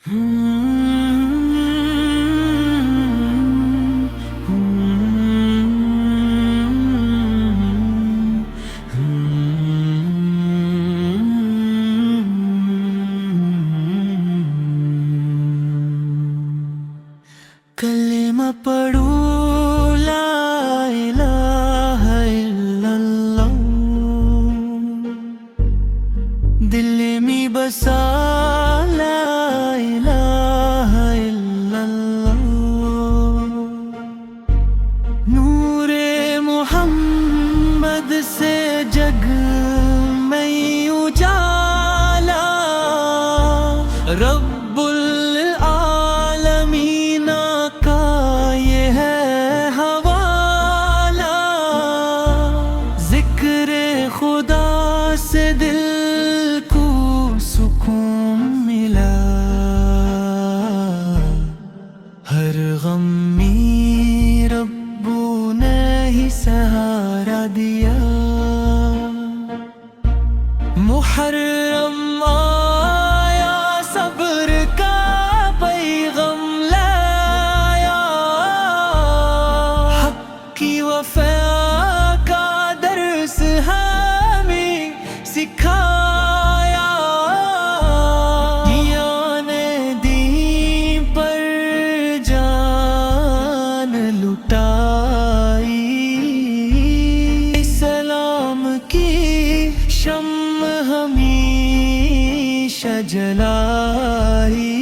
کلمہ پڑھو لا الہ الا اللہ، دل میں بسا لا الہ الا اللہ، نور محمد سے جگ میں اجالا، رب العالمین کا یہ ہے حوالہ، ذکر خدا سے دل کو سکون ملا، ہر غم میں رب نے ہی سہارا دیا، محرم آیا صبر کا پیغام لایا، حق کی وفا کا درس ہمیں سکھایا، نے دین پر جان لٹائی، اسلام کی شمع ہمیشہ جلائی،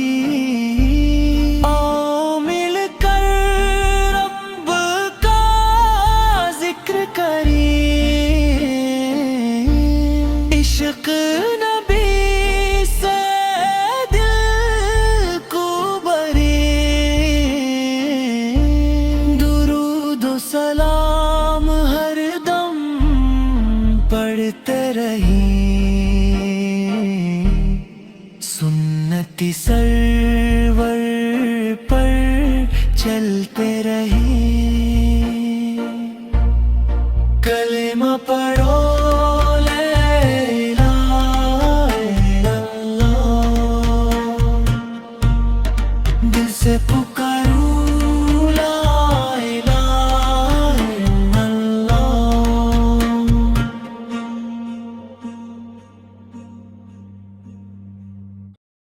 آؤ مل کر رب کا ذکر کریں، عشق نبی سے دل کو بھریں، درود و سلام ہر دم پڑھتے رہیں، سنت سرور پر چلتے رہیں، کلمہ پڑھو